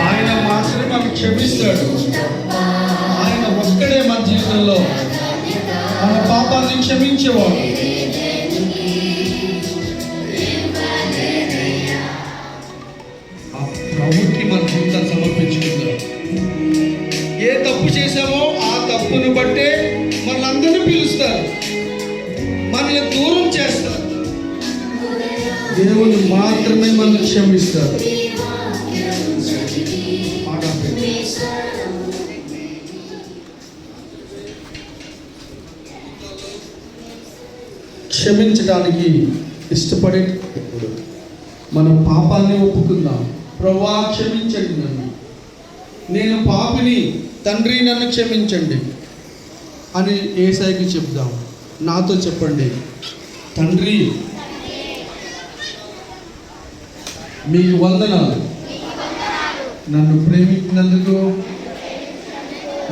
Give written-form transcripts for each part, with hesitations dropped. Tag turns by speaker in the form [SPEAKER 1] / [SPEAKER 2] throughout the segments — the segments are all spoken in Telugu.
[SPEAKER 1] ఆయన మా శ్రమను క్షమిస్తాడు. ఆయన ఒక్కడే మన జీవితంలో మన పాపాన్ని క్షమించేవాడు. ఆ ప్రభుకి మన జీవితాన్ని సమర్పించుకుందాం. ఏ తప్పు చేశామో ఆ తప్పును బట్టే మనందరినీ పిలుస్తారు, మనల్ని దూరం చేస్తారు. దేవుడు మాత్రమే మనం క్షమిస్తారు. క్షమించడానికి ఇష్టపడేటప్పుడు మన పాపాన్ని ఒప్పుకుందాం. ప్రభువా క్షమించండి నన్ను, నేను పాపిని, తండ్రి నన్ను క్షమించండి అని యేసయ్యకి చెప్దాం. నాతో చెప్పండి, తండ్రి మీకు వందనాలు, నన్ను ప్రేమించినందుకు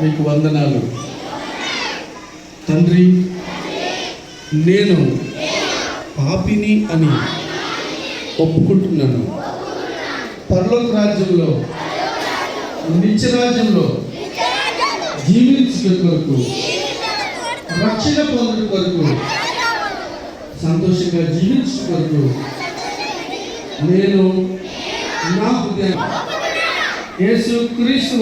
[SPEAKER 1] మీకు వందనాలు. తండ్రి నేను పాపిని అని ఒప్పుకుంటున్నాను. పరలోక రాజ్యంలో, నిత్య రాజ్యంలో జీవించడం కొరకు, రక్షణ పొందడం కొరకు, సంతోషంగా జీవించడం కొరకు నేను నా హృదయాన్ని యేసుక్రీస్తు